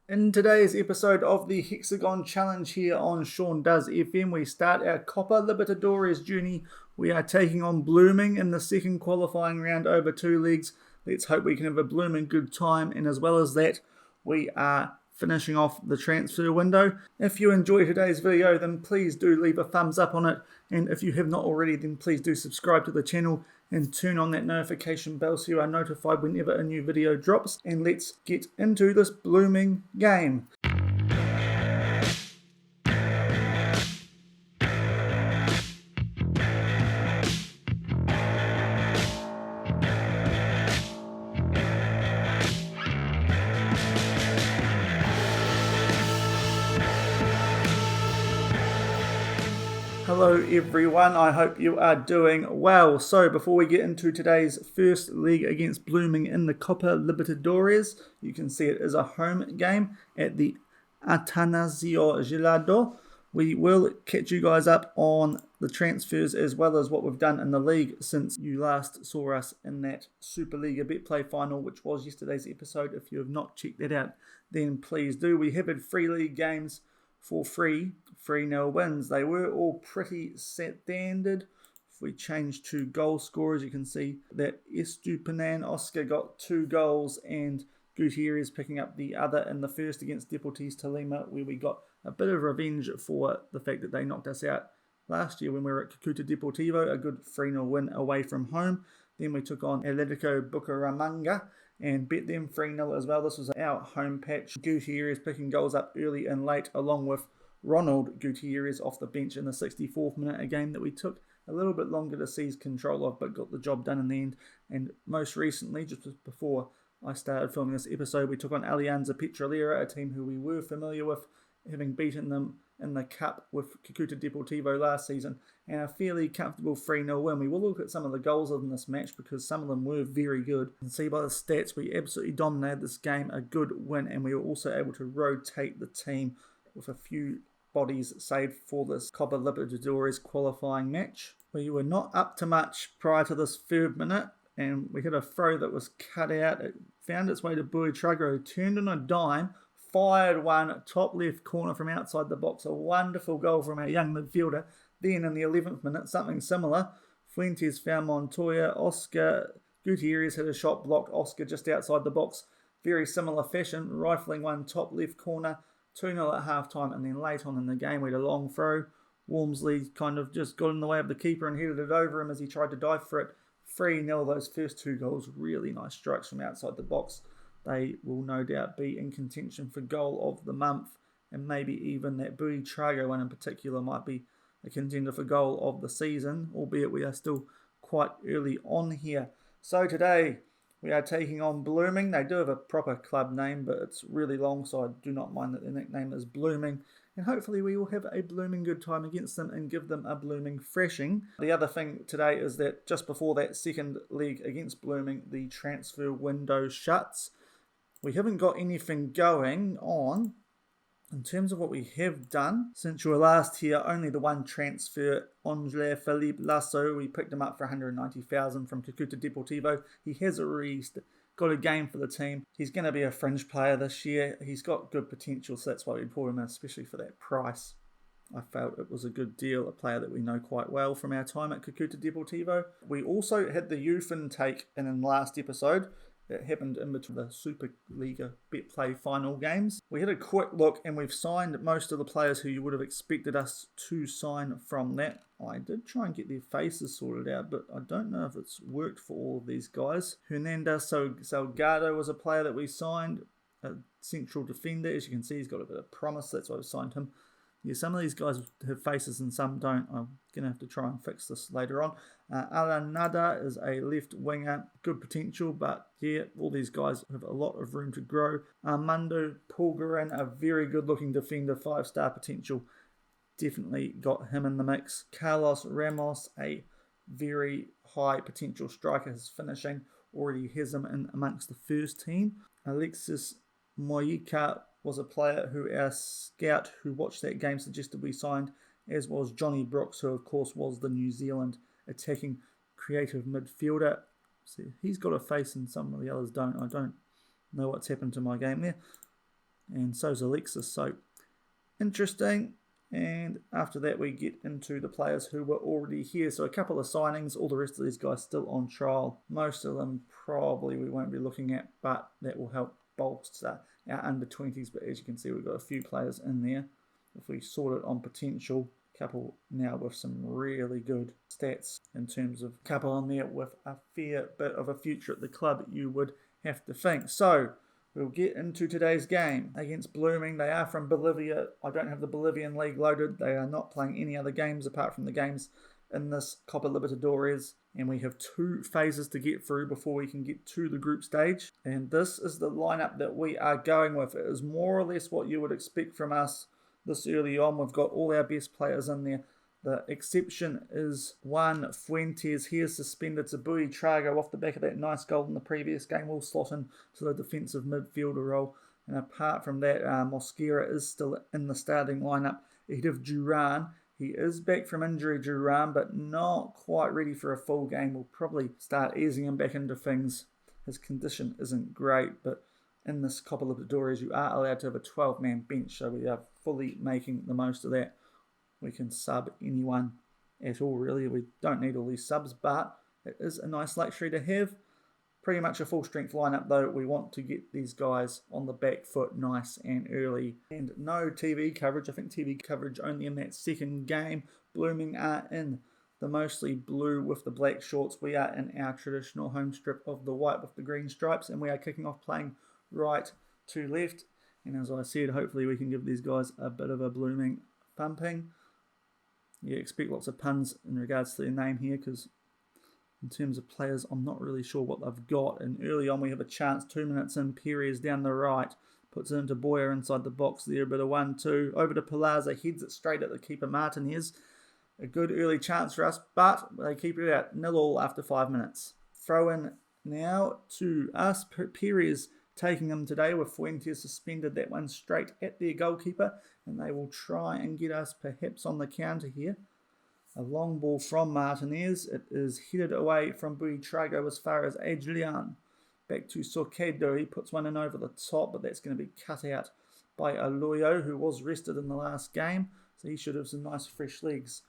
In today's episode of the Hexagon Challenge here on Shaun Does FM, we start our Copa Libertadores journey. We are taking on Blooming in the second qualifying round over 2 legs. Let's hope we can have a blooming good time, and as well as that, we are finishing off the transfer window. If you enjoy today's video, then please do leave a thumbs up on it, and if you have not already, then please do subscribe to the channel and turn on that notification bell so you are notified whenever a new video drops. And let's get into this blooming game. Hello everyone, I hope you are doing well. So before we get into today's first leg against Blooming in the Copa Libertadores, you can see it is a home game at the Atanasio Gelado. We will catch you guys up on the transfers as well as what we've done in the league since you last saw us in that Superliga Betplay final, which was yesterday's episode. If you have not checked that out, then please do. We have had 3 league games for 3-0 wins. They were all pretty standard. If we change to goal scorers, you can see that Estupinan Oscar got 2 goals and Gutierrez picking up the other in the first against Deportes Tolima, where we got a bit of revenge for the fact that they knocked us out last year when we were at Cucuta Deportivo, a good 3-0 win away from home. Then we took on Atletico Bucaramanga and bet them 3-0 as well. This was our home patch. Gutierrez picking goals up early and late, along with Ronald Gutierrez off the bench in the 64th minute, a game that we took a little bit longer to seize control of, but got the job done in the end. And most recently, just before I started filming this episode, we took on Alianza Petrolera, a team who we were familiar with, having beaten them in the Cup with Cucuta Deportivo last season, and a fairly comfortable 3-0 win. We will look at some of the goals in this match because some of them were very good. You can see by the stats, we absolutely dominated this game, a good win, and we were also able to rotate the team with a few bodies saved for this Copa Libertadores qualifying match. We were not up to much prior to this 3rd minute, and we had a throw that was cut out. It found its way to Buitrago, turned on a dime, fired one top left corner from outside the box. A wonderful goal from our young midfielder. Then in the 11th minute, something similar. Fuentes found Montoya. Oscar Gutierrez had a shot blocked. Oscar just outside the box. Very similar fashion, rifling one top left corner. 2-0 at half-time, and then late on in the game we had a long throw. Walmsley kind of just got in the way of the keeper and headed it over him as he tried to dive for it. 3-0, those first 2 goals, really nice strikes from outside the box. They will no doubt be in contention for goal of the month, and maybe even that Buitrago one in particular might be a contender for goal of the season, albeit we are still quite early on here. So today we are taking on Blooming. They do have a proper club name, but it's really long, so I do not mind that their nickname is Blooming. And hopefully we will have a blooming good time against them and give them a blooming thrashing. The other thing today is that just before that second leg against Blooming, the transfer window shuts. We haven't got anything going on in terms of what we have done since you were last here. Only the one transfer, Angel Felipe Lasso. We picked him up for 190,000 from Cucuta Deportivo. He has already got a game for the team. He's going to be a fringe player this year. He's got good potential, so that's why we brought him in, especially for that price. I felt it was a good deal, a player that we know quite well from our time at Cucuta Deportivo. We also had the youth intake in the last episode. It happened in between the Superliga Betplay final games. We had a quick look and we've signed most of the players who you would have expected us to sign from that. I did try and get their faces sorted out, but I don't know if it's worked for all of these guys. Hernandez Salgado was a player that we signed, a central defender. As you can see, he's got a bit of promise, that's why we signed him. Yeah, some of these guys have faces and some don't. I'm going to have to try and fix this later on. Alan Nada is a left winger. Good potential, but yeah, all these guys have a lot of room to grow. Armando Pulgarin, a very good looking defender, 5-star potential. Definitely got him in the mix. Carlos Ramos, a very high potential striker. His finishing already has him in amongst the first team. Alexis Mojica was a player who our scout who watched that game suggested we signed, as was Johnny Brooks, who of course was the New Zealand attacking creative midfielder. See, he's got a face and some of the others don't. I don't know what's happened to my game there. and so's Alexis. So interesting. And after that, we get into the players who were already here. So a couple of signings, all the rest of these guys still on trial. Most of them probably we won't be looking at, but that will help bolster our under-20s. But as you can see, we've got a few players in there. If we sort it on potential, couple now with some really good stats in terms of couple on there with a fair bit of a future at the club, you would have to think. So we'll get into today's game against Blooming. They are from Bolivia. I don't have the Bolivian league loaded. They are not playing any other games apart from the games in this Copa Libertadores. And we have 2 phases to get through before we can get to the group stage. And this is the lineup that we are going with. It is more or less what you would expect from us this early on. We've got all our best players in there. The exception is one Fuentes. He is suspended to Trago off the back of that nice goal in the previous game. Will slot in to the defensive midfielder role. And apart from that, Mosquera is still in the starting lineup ahead of Duran. He is back from injury, Duran, but not quite ready for a full game. We'll probably start easing him back into things. His condition isn't great, but in this Copa Libertadores, you are allowed to have a 12-man bench, so we are fully making the most of that. We can sub anyone at all, really. We don't need all these subs, but it is a nice luxury to have. Pretty much a full-strength lineup, though. We want to get these guys on the back foot nice and early. And no TV coverage. I think TV coverage only in that second game. Blooming are in the mostly blue with the black shorts. We are in our traditional home strip of the white with the green stripes, and we are kicking off playing right to left. And as I said, hopefully we can give these guys a bit of a Blooming thumping. You expect lots of puns in regards to their name here, because in terms of players, I'm not really sure what they've got. And early on, we have a chance. 2 minutes in, Perez down the right. Puts it into Boyer inside the box there. A bit of 1-2. Over to Palaza. Heads it straight at the keeper, Martinez. A good early chance for us, but they keep it out. 0-0 after 5 minutes. Throw in now to us. Perez taking them today with Fuentes suspended. That one straight at their goalkeeper. And they will try and get us perhaps on the counter here. A long ball from Martinez. It is headed away from Trago as far as Adrian. Back to Soquedo. He puts one in over the top, but that's going to be cut out by Aloyo, who was rested in the last game. So he should have some nice fresh legs.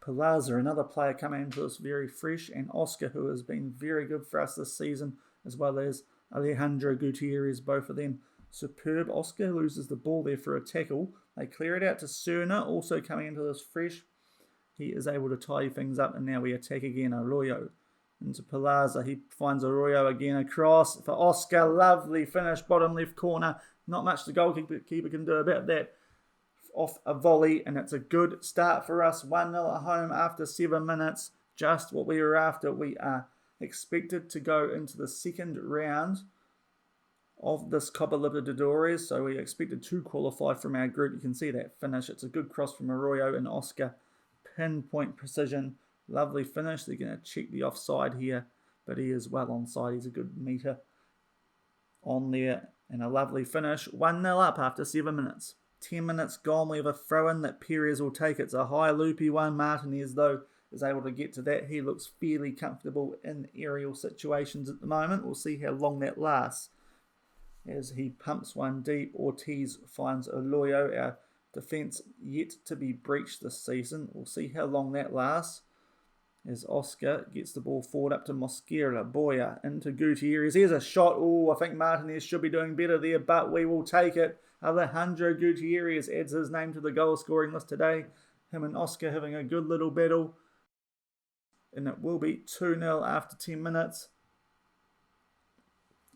Palaza, another player coming into this very fresh. And Oscar, who has been very good for us this season, as well as Alejandro Gutierrez, both of them superb. Oscar loses the ball there for a tackle. They clear it out to Cerna, also coming into this fresh. He is able to tie things up, and now we attack again. Arroyo into Palaza. He finds Arroyo again across for Oscar. Lovely finish, bottom left corner. Not much the goalkeeper can do about that. Off a volley, and it's a good start for us. 1-0 at home after 7 minutes. Just what we were after. We are expected to go into the second round of this Copa Libertadores, so we expected to qualify from our group. You can see that finish. It's a good cross from Arroyo and Oscar. Pinpoint precision, lovely finish. They're going to check the offside here, but he is well onside. He's a good meter on there, and a lovely finish. 1-0 up after 7 minutes. 10 minutes gone. We have a throw-in that Perez will take. It's a high loopy one. Martinez, though, is able to get to that. He looks fairly comfortable in aerial situations at the moment. We'll see how long that lasts. As he pumps one deep, Ortiz finds Aloyo. Our defence yet to be breached this season. We'll see how long that lasts. As Oscar gets the ball forward up to Mosquera. Boyer into Gutierrez. Here's a shot. Oh, I think Martinez should be doing better there, but we will take it. Alejandro Gutierrez adds his name to the goal scoring list today. Him and Oscar having a good little battle. And it will be 2-0 after 10 minutes.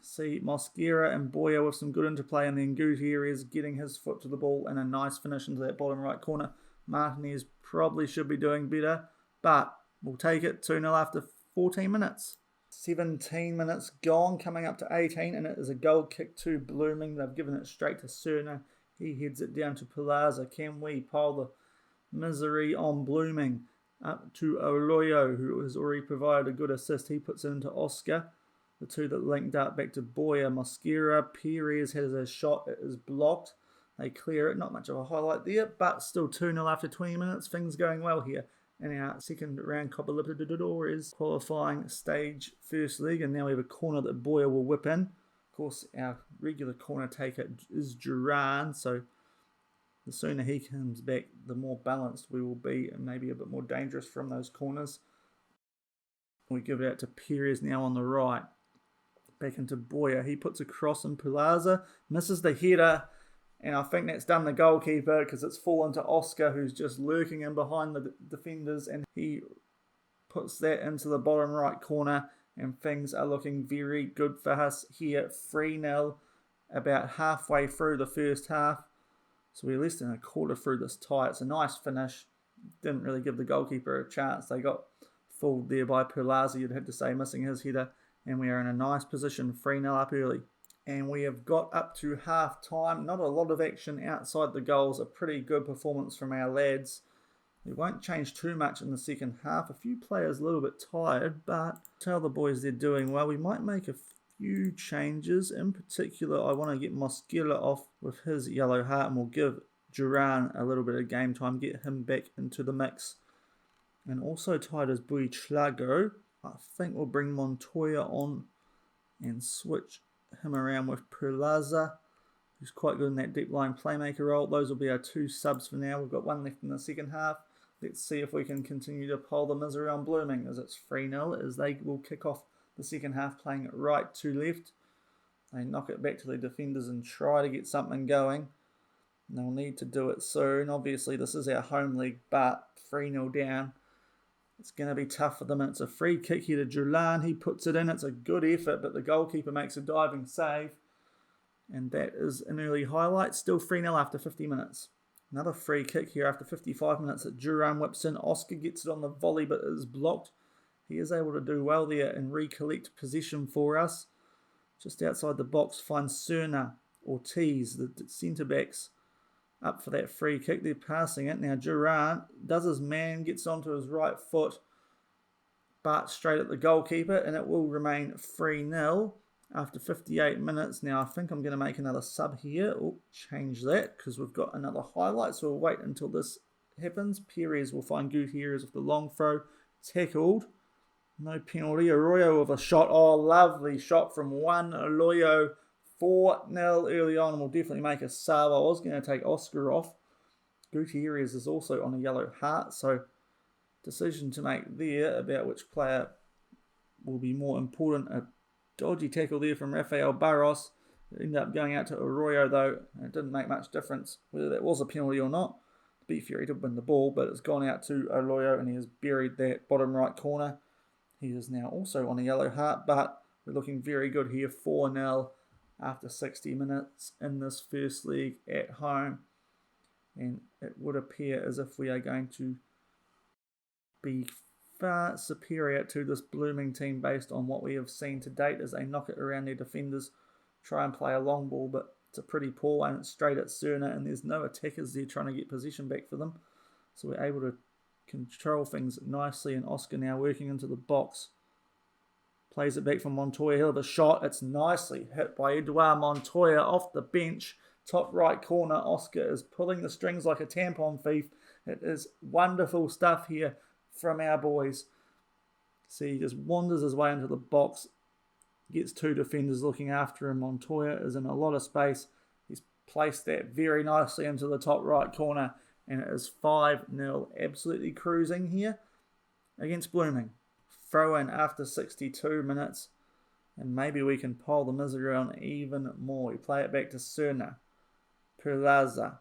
See Mosquera and Boyer with some good interplay, and then Gutierrez getting his foot to the ball and a nice finish into that bottom right corner. Martinez probably should be doing better, but we'll take it. 2-0 after 14 minutes. 17 minutes gone, coming up to 18, and it is a goal kick to Blooming. They've given it straight to Cerna. He heads it down to Palaza. Can we pile the misery on Blooming? Up to Arroyo, who has already provided a good assist. He puts it into Oscar. The two that linked up back to Boyer. Mosquera. Perez has a shot. It is blocked. They clear it. Not much of a highlight there, but still 2-0 after 20 minutes. Things going well here in our second round Copa Libertadores qualifying stage first leg. And now we have a corner that Boyer will whip in. Of course, our regular corner taker is Duran, so the sooner he comes back, the more balanced we will be and maybe a bit more dangerous from those corners. We give it out to Perez now on the right. Back into Boyer. He puts a cross in Plaza, misses the header, and I think that's done the goalkeeper because it's fallen to Oscar, who's just lurking in behind the defenders, and he puts that into the bottom right corner, and things are looking very good for us here. 3-0 about halfway through the first half. So we're less than a quarter through this tie. It's a nice finish. Didn't really give the goalkeeper a chance. They got fooled there by Perlaza, you'd have to say, missing his header. And we are in a nice position, 3-0 up early. And we have got up to half time. Not a lot of action outside the goals. A pretty good performance from our lads. We won't change too much in the second half. A few players a little bit tired, but tell the boys they're doing well. We might make a few changes. In particular, I want to get Mosquera off with his yellow heart, and we'll give Duran a little bit of game time, get him back into the mix. And also tied as Buichlago. I think we'll bring Montoya on and switch him around with Perlaza, who's quite good in that deep line playmaker role. Those will be our two subs for now. We've got one left in the second half. Let's see if we can continue to pull the misery on Blooming, as it's 3-0, as they will kick off the second half playing it right to left. They knock it back to the defenders and try to get something going. And they'll need to do it soon. Obviously, this is our home league, but 3-0 down. It's going to be tough for them. It's a free kick here to Julan. He puts it in. It's a good effort, but the goalkeeper makes a diving save. And that is an early highlight. Still 3-0 after 50 minutes. Another free kick here after 55 minutes that Duran whips in. Oscar gets it on the volley, but is blocked. He is able to do well there and recollect possession for us. Just outside the box, finds Cerna, Ortiz, the centre-backs, up for that free kick. They're passing it. Now Duran does his man, gets onto his right foot, but straight at the goalkeeper, and it will remain 3-0 after 58 minutes. Now I think I'm going to make another sub here. Oh, change that because we've got another highlight, so we'll wait until this happens. Perez will find Gutierrez with the long throw, tackled. No penalty. Arroyo with a shot. Oh, lovely shot from one Arroyo. 4-0 early on, and we'll definitely make a sub. I was going to take Oscar off. Gutierrez is also on a yellow heart, so decision to make there about which player will be more important. A dodgy tackle there from Rafael Barros. It ended up going out to Arroyo, though, and it didn't make much difference whether that was a penalty or not. Beat Fury did win the ball, but it's gone out to Arroyo, and he has buried that bottom right corner. He is now also on a yellow heart, but we're looking very good here. 4-0 after 60 minutes in this first league at home. And it would appear as if we are going to be far superior to this Blooming team based on what we have seen to date as they knock it around their defenders, try and play a long ball, but it's a pretty poor one. It's straight at Cerna, and there's no attackers there trying to get possession back for them. So we're able to control things nicely, and Oscar now working into the box. Plays it back from Montoya. He'll have a shot. It's nicely hit by Eduard Montoya off the bench. Top right corner. Oscar is pulling the strings like a tampon thief. It is wonderful stuff here from our boys. See, he just wanders his way into the box. Gets two defenders looking after him. Montoya is in a lot of space. He's placed that very nicely into the top right corner. And it is 5-0. Absolutely cruising here against Blooming. Throw in after 62 minutes. And maybe we can pile the misery on even more. We play it back to Cerna. Perlaza.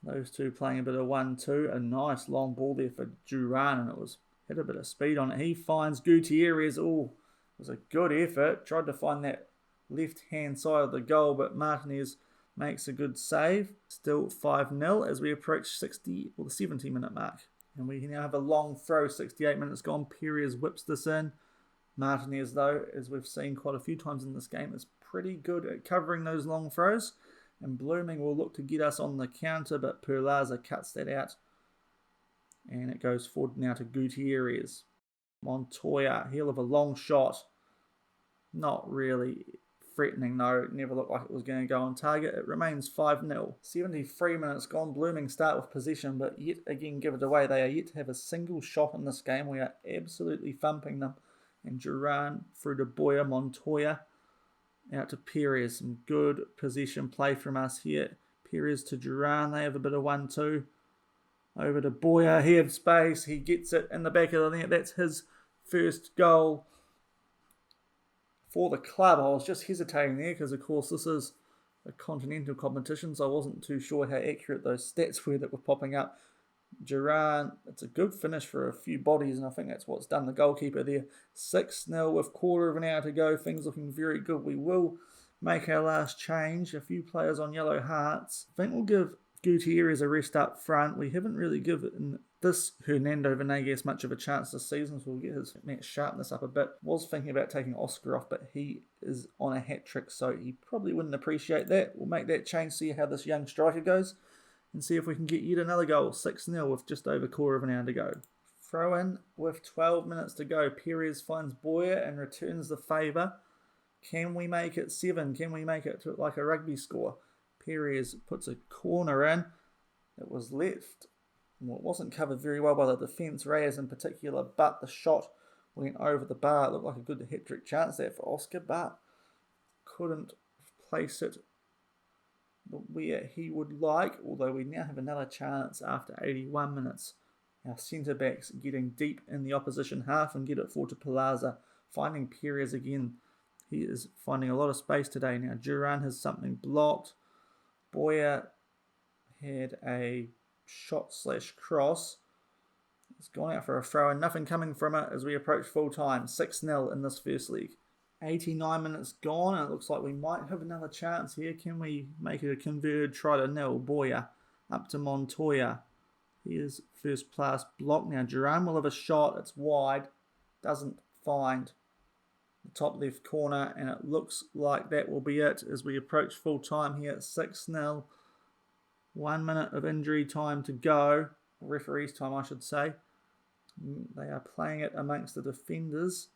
Those two playing a bit of 1-2. A nice long ball there for Duran. And it was had a bit of speed on it. He finds Gutierrez. Oh, it was a good effort. Tried to find that left-hand side of the goal. But Martinez makes a good save. Still 5-0 as we approach the 70-minute mark. And we now have a long throw, 68 minutes gone. Perez whips this in. Martinez, though, as we've seen quite a few times in this game, is pretty good at covering those long throws. And Blooming will look to get us on the counter, but Perlaza cuts that out. And it goes forward now to Gutierrez. Montoya, he'll have a long shot. Not really threatening, though. It never looked like it was going to go on target. It remains 5-0. 73 minutes gone. Blooming start with possession, but yet again give it away. They are yet to have a single shot in this game. We are absolutely thumping them. And Duran through to Boyer. Montoya Out to Perez. Some good possession play from us here. Perez to Duran. They have a bit of 1-2. Over to Boyer. He had space. He gets it in the back of the net. That's his first goal for the club. I was just hesitating there because, of course, this is a continental competition, so I wasn't too sure how accurate those stats were that were popping up. Duran, it's a good finish for a few bodies, and I think that's what's done the goalkeeper there. 6-0 with quarter of an hour to go. Things looking very good. We will make our last change. A few players on yellow hearts. I think we'll give Gutierrez a rest up front. We haven't really given this Hernando Venegas much of a chance this season, so we'll get his match sharpness up a bit. Was thinking about taking Oscar off, but he is on a hat-trick, so he probably wouldn't appreciate that. We'll make that change, see how this young striker goes, and see if we can get yet another goal. 6-0 with just over quarter of an hour to go. Throw in with 12 minutes to go. Perez finds Boyer and returns the favour. Can we make it 7? Can we make it to like a rugby score? Perez puts a corner in. It was left. Well, it wasn't covered very well by the defence, Reyes in particular, but the shot went over the bar. It looked like a good hat-trick chance there for Oscar, but couldn't place it where he would like, although we now have another chance after 81 minutes. Our centre-backs getting deep in the opposition half and get it forward to Palaza, finding Perez again. He is finding a lot of space today now. Duran has something blocked. Boyer had a shot/cross. It's gone out for a throw and nothing coming from it as we approach full time. 6-0 in this first leg. 89 minutes gone and it looks like we might have another chance here. Can we make it a converted try to nil? Boyer up to Montoya. Here's first pass block now. Duran will have a shot. It's wide. Doesn't find the top left corner and it looks like that will be it as we approach full time here at 6-0. 1 minute of injury time to go. Referee's time, I should say. They are playing it amongst the defenders.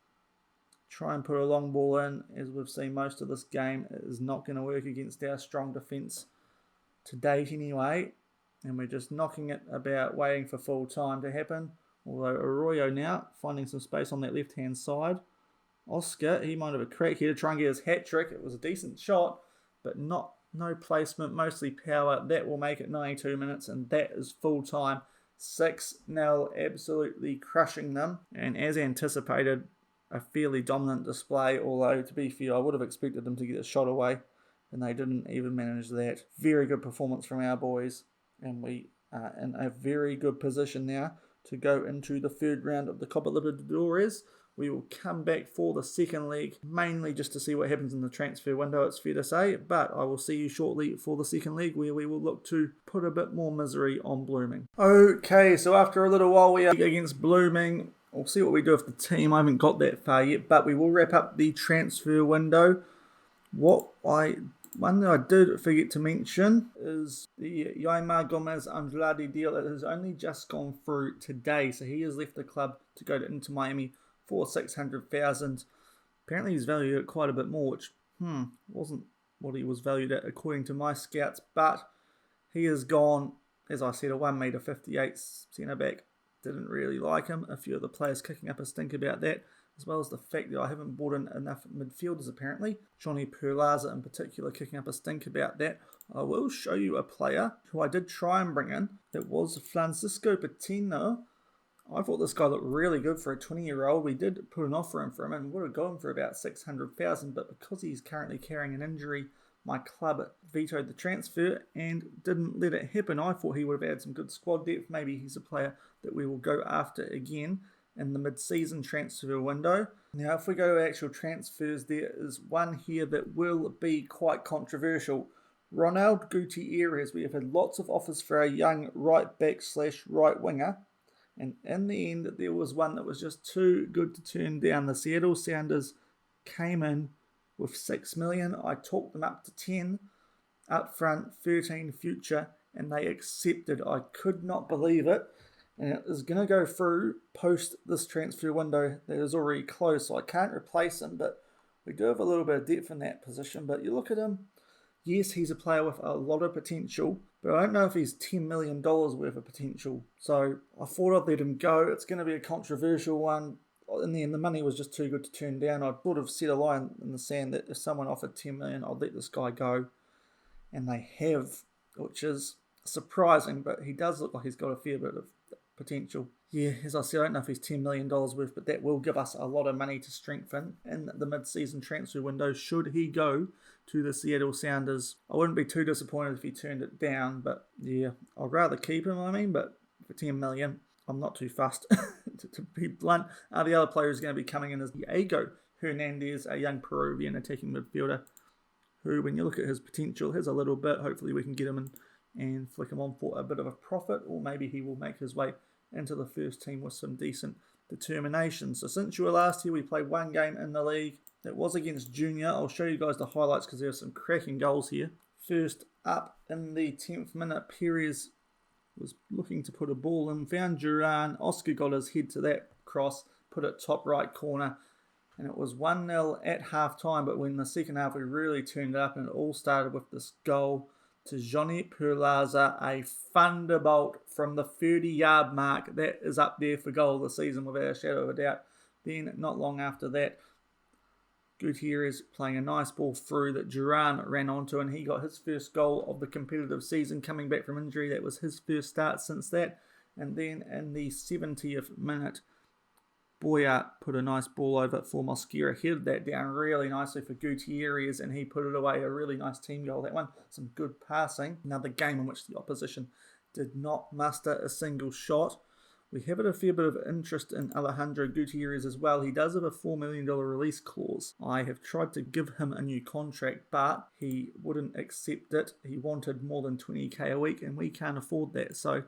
Try and put a long ball in. As we've seen most of this game, it is not going to work against our strong defence to date anyway. And we're just knocking it about, waiting for full time to happen. Although Arroyo now finding some space on that left-hand side. Oscar, he might have a crack here to try and get his hat-trick. It was a decent shot, but no placement, mostly power. That will make it 92 minutes, and that is full time. 6-0, absolutely crushing them. And as anticipated, a fairly dominant display, although to be fair, I would have expected them to get a shot away, and they didn't even manage that. Very good performance from our boys, and we are in a very good position now to go into the third round of the Copa Libertadores. We will come back for the second leg, mainly just to see what happens in the transfer window, it's fair to say. But I will see you shortly for the second leg, where we will look to put a bit more misery on Blooming. Okay, so after a little while we are against Blooming. We'll see what we do with the team. I haven't got that far yet, but we will wrap up the transfer window. One that I did forget to mention is the Yaimar Gomez Andrade deal. It has only just gone through today, so he has left the club to go to Inter Miami for $600,000. Apparently he's valued at quite a bit more, which wasn't what he was valued at according to my scouts, but he is gone. As I said, a 1m58 centre back. Didn't really like him. A few of the players kicking up a stink about that, as well as the fact that I haven't brought in enough midfielders apparently. Johnny Perlaza in particular kicking up a stink about that. I will show you a player who I did try and bring in. It was Francisco Patino. I thought this guy looked really good for a 20-year-old. We did put an offer in for him and would have got him for about $600,000, but because he's currently carrying an injury, my club vetoed the transfer and didn't let it happen. I thought he would have had some good squad depth. Maybe he's a player that we will go after again in the mid-season transfer window. Now, if we go to actual transfers, there is one here that will be quite controversial. Ronald Gutierrez. We have had lots of offers for a young right back/right winger. And in the end, there was one that was just too good to turn down. The Seattle Sounders came in with $6 million. I talked them up to 10 up front, 13 future, and they accepted. I could not believe it. And it is going to go through post this transfer window that is already closed, so I can't replace him, but we do have a little bit of depth in that position. But you look at him, yes, he's a player with a lot of potential, but I don't know if he's $10 million worth of potential. So I thought I'd let him go. It's going to be a controversial one. in the end, the money was just too good to turn down. I'd sort of set a line in the sand that if someone offered 10 million, I'd let this guy go. And they have, which is surprising, but he does look like he's got a fair bit of potential. Yeah, as I said, I don't know if he's $10 million worth, but that will give us a lot of money to strengthen in the mid-season transfer window should he go to the Seattle Sounders. I wouldn't be too disappointed if he turned it down, but yeah, I'd rather keep him, but for 10 million, I'm not too fussed, to be blunt. The other player who's going to be coming in is Diego Hernandez, a young Peruvian attacking midfielder, who, when you look at his potential, has a little bit. Hopefully we can get him in and flick him on for a bit of a profit, or maybe he will make his way into the first team with some decent determination. So since you were last here, we played one game in the league. It was against Junior. I'll show you guys the highlights because there are some cracking goals here. First up, in the 10th minute, Perez was looking to put a ball in, found Duran. Oscar got his head to that cross, put it top right corner, and it was 1-0 at half-time. But when the second half, we really turned it up, and it all started with this goal to Johnny Perlaza, a thunderbolt from the 30-yard mark. That is up there for goal of the season without a shadow of a doubt. Then, not long after that, Gutierrez playing a nice ball through that Duran ran onto, and he got his first goal of the competitive season coming back from injury. That was his first start since that. And then in the 70th minute, Boyart put a nice ball over for Mosquera, headed that down really nicely for Gutierrez, and he put it away. A really nice team goal, that one. Some good passing. Another game in which the opposition did not muster a single shot. We have a fair bit of interest in Alejandro Gutierrez as well. He does have a $4 million release clause. I have tried to give him a new contract, but he wouldn't accept it. He wanted more than 20k a week, and we can't afford that. So,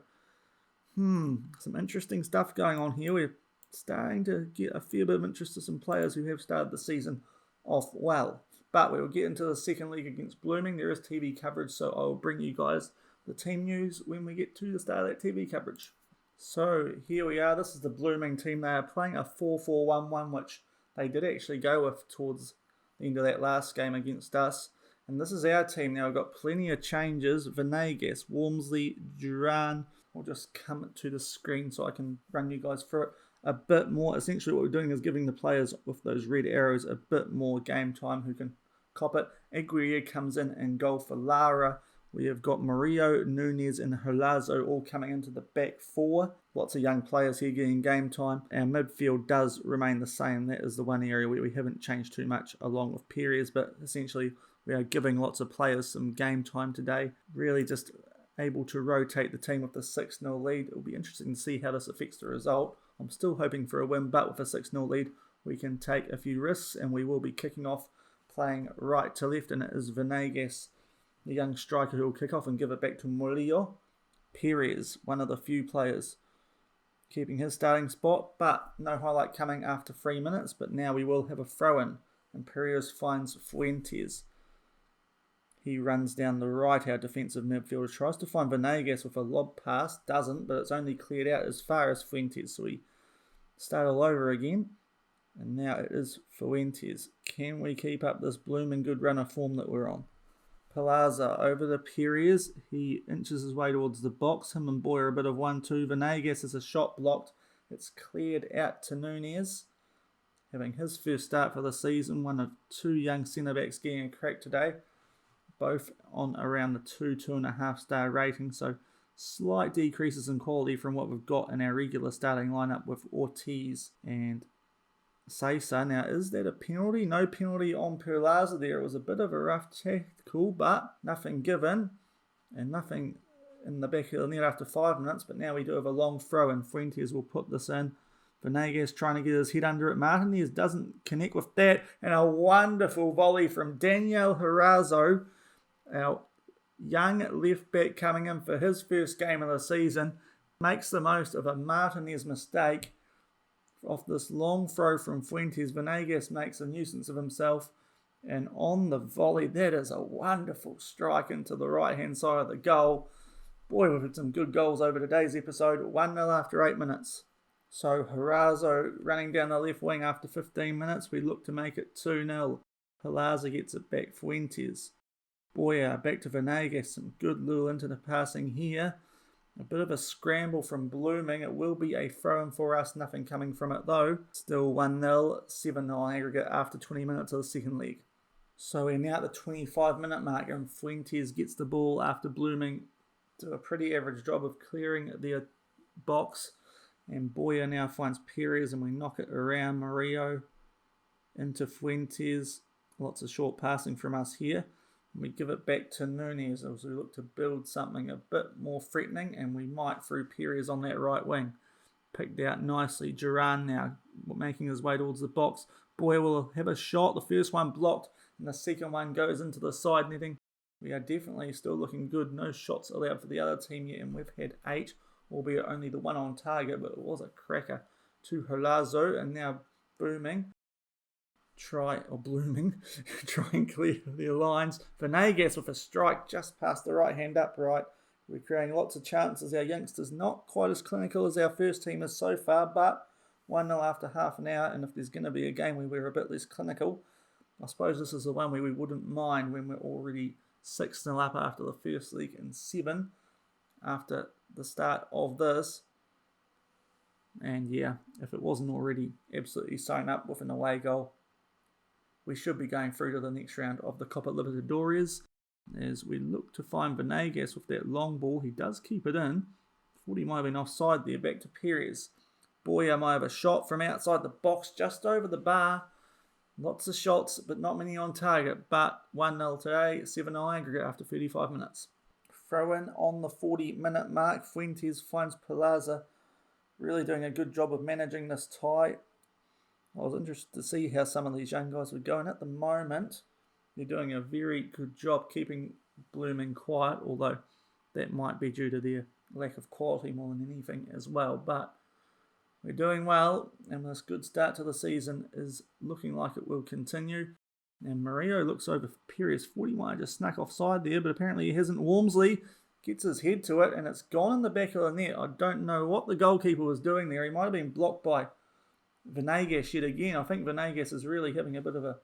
some interesting stuff going on here. We're starting to get a fair bit of interest to some players who have started the season off well. But we will get into the second league against Blooming. There is TV coverage, so I will bring you guys the team news when we get to the start of that TV coverage. So here we are. This is the Blooming team. They are playing a 4-4-1-1, which they did actually go with towards the end of that last game against us. And this is our team now. We've got plenty of changes. Venegas, Wormsley, Duran. I'll just come to the screen so I can run you guys through it a bit more. Essentially what we're doing is giving the players with those red arrows a bit more game time who can cop it. Aguirre comes in goal for Lara. We have got Murillo, Nunez and Holazo all coming into the back four. Lots of young players here getting game time. Our midfield does remain the same. That is the one area where we haven't changed too much along with Perez, but essentially we are giving lots of players some game time today. Really just able to rotate the team with the 6-0 lead. It will be interesting to see how this affects the result. I'm still hoping for a win, but with a 6-0 lead, we can take a few risks, and we will be kicking off playing right to left, and it is Venegas, the young striker, who will kick off and give it back to Murillo. Perez, one of the few players keeping his starting spot, but no highlight coming after 3 minutes. But now we will have a throw-in, and Perez finds Fuentes. He runs down the right, our defensive midfielder tries to find Venegas with a lob pass, doesn't, but it's only cleared out as far as Fuentes. So we start all over again, and now it is Fuentes. Can we keep up this blooming good run of form that we're on? Palaza over the Perez. He inches his way towards the box. Him and Boy are a bit of 1-2. Venegas has a shot blocked. It's cleared out to Nunez, having his first start for the season. One of two young centre-backs getting a crack today, both on around the 2.5 star rating. So slight decreases in quality from what we've got in our regular starting lineup with Ortiz and Seiza. Now, is that a penalty? No penalty on Perlaza there. It was a bit of a rough tackle, but nothing given and nothing in the back of the net after 5 minutes. But now we do have a long throw, and Fuentes will put this in. Venegas trying to get his head under it. Martinez doesn't connect with that, and a wonderful volley from Daniel Harazo, our young left back coming in for his first game of the season. Makes the most of a Martinez mistake. Off this long throw from Fuentes, Venegas makes a nuisance of himself, and on the volley, that is a wonderful strike into the right-hand side of the goal. Boy, we've had some good goals over today's episode. 1-0 after 8 minutes. So Harazo running down the left wing after 15 minutes. We look to make it 2-0. Palaza gets it back. Fuentes. Boyer back to Venegas. Some good lure into the passing here. A bit of a scramble from Blooming. It will be a throw-in for us. Nothing coming from it though. Still 1-0, 7-0 aggregate after 20 minutes of the second leg. So we're now at the 25-minute mark and Fuentes gets the ball after Blooming do a pretty average job of clearing their box. And Boya now finds Perez and we knock it around Murillo into Fuentes. Lots of short passing from us here. We give it back to Núñez as we look to build something a bit more threatening, and we might through Perez on that right wing. Picked out nicely. Duran now making his way towards the box. Boya will have a shot. The first one blocked, and the second one goes into the side netting. We are definitely still looking good. No shots allowed for the other team yet, and we've had 8, albeit only the one on target, but it was a cracker to Holazo, and now Blooming try and clear their lines. Venegas with a strike just past the right hand upright. We're creating lots of chances. Our youngsters not quite as clinical as our first team is so far, but 1-0 after half an hour, and if there's going to be a game where we're a bit less clinical, I suppose this is the one where we wouldn't mind when we're already 6-0 up after the first leg and 7 after the start of this. And yeah, if it wasn't already absolutely sewn up with an away goal, we should be going through to the next round of the Copa Libertadores. As we look to find Venegas with that long ball, he does keep it in. Thought he might have been offside there, back to Perez. Boya might have a shot from outside the box, just over the bar. Lots of shots, but not many on target. But 1-0 today, 7-0 aggregate after 35 minutes. Throw in on the 40-minute mark. Fuentes finds Plaza, really doing a good job of managing this tie. I was interested to see how some of these young guys were going. At the moment, they're doing a very good job keeping Blooming quiet, although that might be due to their lack of quality more than anything as well. But we're doing well, and this good start to the season is looking like it will continue. And Murillo looks over for Perez. 40 might have just snuck offside there, but apparently he hasn't. Wormsley gets his head to it, and it's gone in the back of the net. I don't know what the goalkeeper was doing there. He might have been blocked by Venegas yet again. I think Venegas is really having a bit of a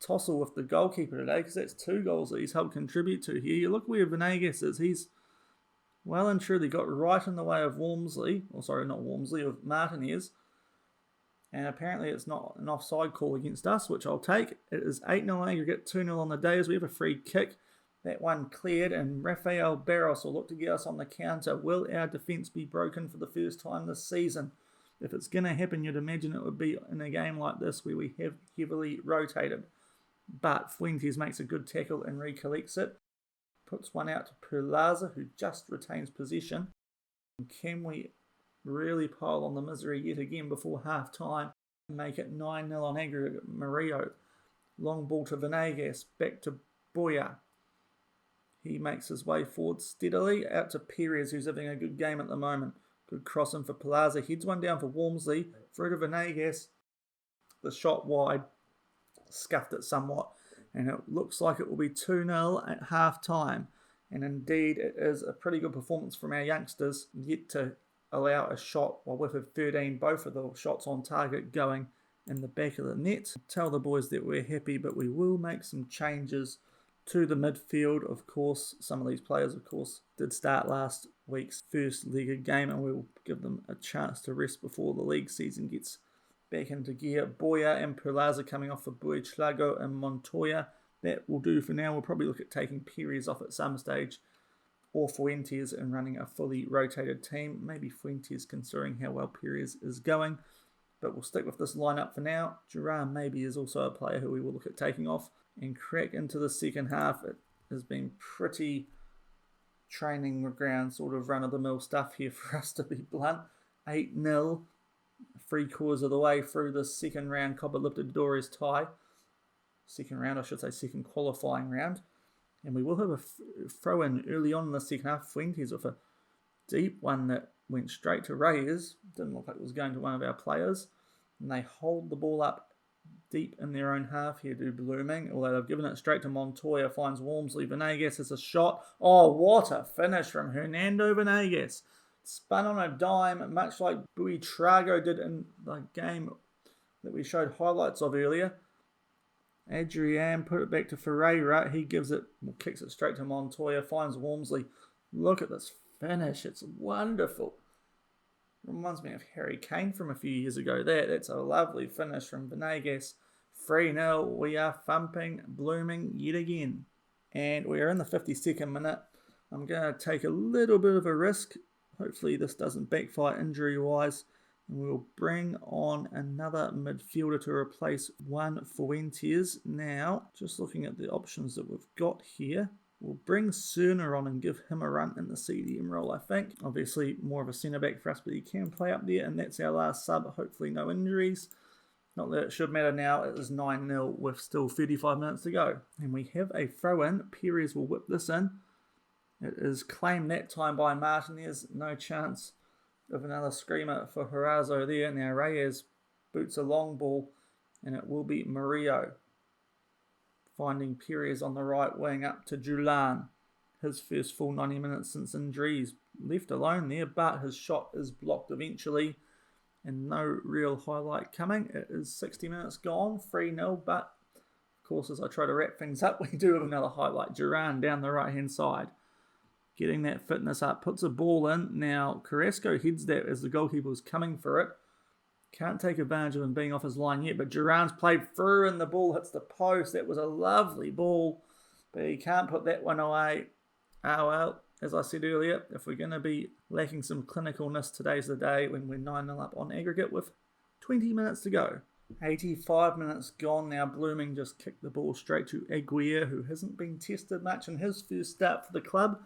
tussle with the goalkeeper today, because that's 2 goals that he's helped contribute to here. You look where Venegas is. He's well and truly got right in the way of Wormsley. Or sorry, not Wormsley, of Martinez. And apparently it's not an offside call against us, which I'll take. It is 8-0 aggregate, 2-0 on the day as we have a free kick. That one cleared, and Rafael Barros will look to get us on the counter. Will our defence be broken for the first time this season? If it's going to happen, you'd imagine it would be in a game like this where we have heavily rotated. But Fuentes makes a good tackle and recollects it. Puts one out to Plaza, who just retains possession. And can we really pile on the misery yet again before half time and make it 9-0 on aggregate? Murillo. Long ball to Venegas. Back to Boya. He makes his way forward steadily. Out to Perez, who's having a good game at the moment. Good crossing for Plaza. Heads one down for Wormsley. Through to Venegas. The shot wide. Scuffed it somewhat. And it looks like it will be 2-0 at half time. And indeed, it is a pretty good performance from our youngsters. Yet to allow a shot while we've had 13, both of the shots on target going in the back of the net. Tell the boys that we're happy, but we will make some changes to the midfield. Of course, some of these players, of course, did start last week's first league game, and we'll give them a chance to rest before the league season gets back into gear. Boya and Plaza coming off for Buitrago and Montoya. That will do for now. We'll probably look at taking Perez off at some stage, or Fuentes, and running a fully rotated team. Maybe Fuentes, considering how well Perez is going. But we'll stick with this lineup for now. Duran maybe is also a player who we will look at taking off and crack into the second half. It has been pretty training ground sort of run-of-the-mill stuff here for us, to be blunt. 8-0, 3/4 of the way through the second round Copa Libertadores tie. Second round, I should say, second qualifying round. And we will have a throw-in early on in the second half. Fuentes with a deep one that went straight to Reyes. Didn't look like it was going to one of our players. And they hold the ball up deep in their own half here, do Blooming. Although they've given it straight to Montoya, finds Wormsley. Venegas has a shot. Oh, what a finish from Hernando Venegas. Spun on a dime, much like Buitrago did in the game that we showed highlights of earlier. Adrian put it back to Ferreira. He gives it, kicks it straight to Montoya, finds Wormsley. Look at this finish. It's wonderful. Reminds me of Harry Kane from a few years ago. That's a lovely finish from Venegas. 3-0. We are thumping Blooming yet again. And we are in the 52nd minute. I'm going to take a little bit of a risk. Hopefully this doesn't backfire injury-wise. And we'll bring on another midfielder to replace Juan Fuentes. Now, just looking at the options that we've got here, we'll bring Cerner on and give him a run in the CDM role, I think. Obviously, more of a centre-back for us, but he can play up there, and that's our last sub. Hopefully no injuries. Not that it should matter now. It is 9-0 with still 35 minutes to go. And we have a throw-in. Perez will whip this in. It is claimed that time by Martinez. No chance of another screamer for Horazo there. Now Reyes boots a long ball, and it will be Murillo finding Perez on the right wing up to Julan. His first full 90 minutes since injuries. Left alone there, but his shot is blocked eventually. And no real highlight coming. It is 60 minutes gone, 3-0, but of course as I try to wrap things up, we do have another highlight. Duran down the right hand side. Getting that fitness up, puts a ball in. Now Carrasco heads that as the goalkeeper was coming for it. Can't take advantage of him being off his line yet, but Duran's played through and the ball hits the post. That was a lovely ball, but he can't put that one away. Ah well, as I said earlier, if we're going to be lacking some clinicalness, today's the day when we're 9-0 up on aggregate with 20 minutes to go. 85 minutes gone now. Blooming just kicked the ball straight to Aguirre, who hasn't been tested much in his first start for the club.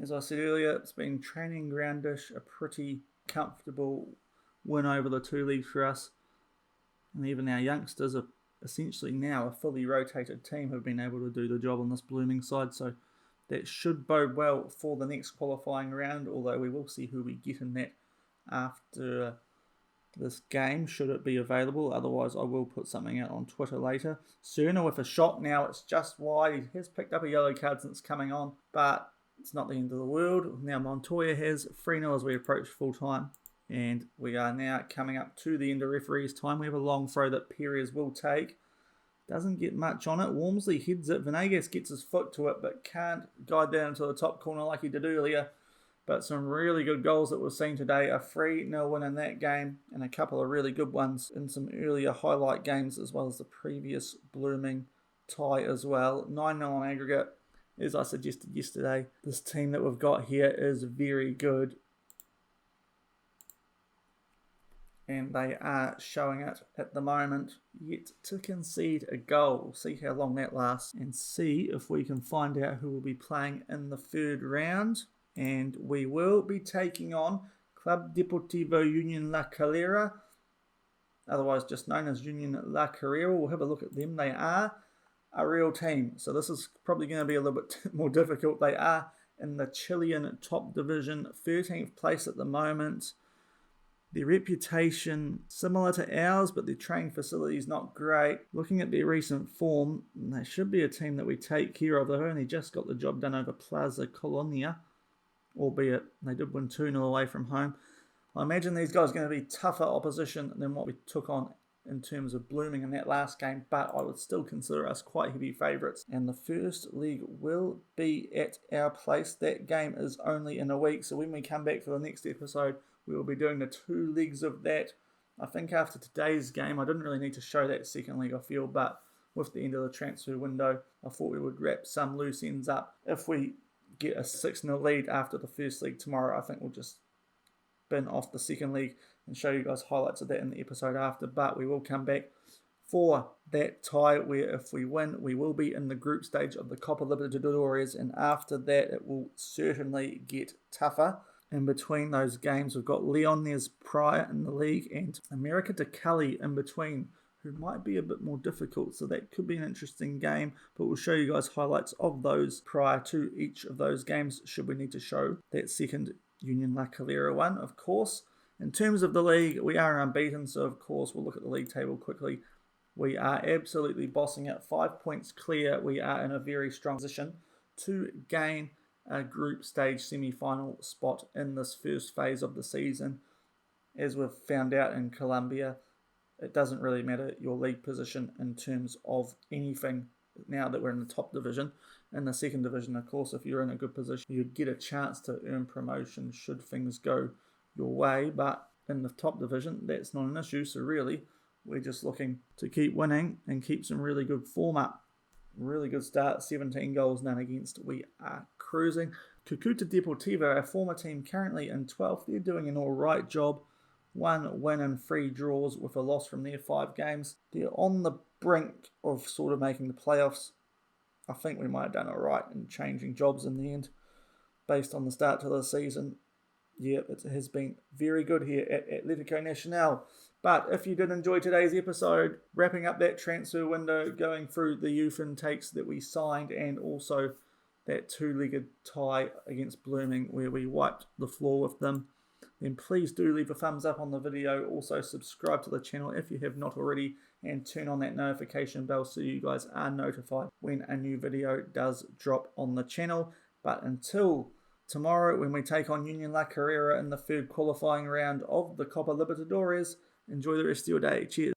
As I said earlier, it's been training groundish, a pretty comfortable win over the two leagues for us. And even our youngsters are essentially now a fully rotated team have been able to do the job on this Blooming side. So that should bode well for the next qualifying round, although we will see who we get in that after this game, should it be available. Otherwise, I will put something out on Twitter later. Cerner with a shot now. It's just wide. He has picked up a yellow card since coming on, but it's not the end of the world. Now Montoya has 3-0 as we approach full time. And we are now coming up to the end of referee's time. We have a long throw that Perez will take. Doesn't get much on it. Walmsley heads it. Venegas gets his foot to it, but can't guide down into the top corner like he did earlier. But some really good goals that we've seen today. A 3-0 win in that game, and a couple of really good ones in some earlier highlight games, as well as the previous Blooming tie as well. 9-0 on aggregate. As I suggested yesterday, this team that we've got here is very good. And they are showing it at the moment, yet to concede a goal. We'll see how long that lasts and see if we can find out who will be playing in the third round. And we will be taking on Club Deportivo Union La Calera, otherwise just known as Union La Carrera. We'll have a look at them. They are a real team, so this is probably going to be a little bit more difficult. They are in the Chilean top division, 13th place at the moment. Their reputation similar to ours, but their training facility is not great. Looking at their recent form, they should be a team that we take care of. They've only just got the job done over Plaza Colonia, albeit they did win 2-0 away from home. I imagine these guys are going to be tougher opposition than what we took on in terms of Blooming in that last game, but I would still consider us quite heavy favourites. And the first league will be at our place. That game is only in a week, so when we come back for the next episode, we will be doing the 2 legs of that. I think after today's game, I didn't really need to show that second leg, I feel, but with the end of the transfer window, I thought we would wrap some loose ends up. If we get a 6-0 lead after the first league tomorrow, I think we'll just bin off the second league and show you guys highlights of that in the episode after. But we will come back for that tie where if we win, we will be in the group stage of the Copa Libertadores, and after that it will certainly get tougher. In between those games, we've got Leones Prior in the league and America de Cali in between, who might be a bit more difficult. So that could be an interesting game, but we'll show you guys highlights of those prior to each of those games, should we need to show that second Union La Calera one, of course. In terms of the league, we are unbeaten, so of course we'll look at the league table quickly. We are absolutely bossing it, 5 points clear. We are in a very strong position to gain a group stage semi-final spot in this first phase of the season. As we've found out in Colombia, it doesn't really matter your league position in terms of anything now that we're in the top division. In the second division, of course, if you're in a good position, you get a chance to earn promotion should things go your way. But in the top division, that's not an issue. So really, we're just looking to keep winning and keep some really good form up. Really good start, 17 goals, none against. We are cruising. Cucuta Deportivo, our former team, currently in 12th. They're doing an alright job. 1 win and 3 draws with a loss from their 5 games. They're on the brink of sort of making the playoffs. I think we might have done alright in changing jobs in the end based on the start to the season. Yeah, it has been very good here at Atletico Nacional. But if you did enjoy today's episode, wrapping up that transfer window, going through the youth intakes that we signed, and also that 2-legged tie against Blooming where we wiped the floor with them, then please do leave a thumbs up on the video. Also subscribe to the channel if you have not already, and turn on that notification bell so you guys are notified when a new video does drop on the channel. But until tomorrow, when we take on Union La Carrera in the third qualifying round of the Copa Libertadores, enjoy the rest of your day. Cheers.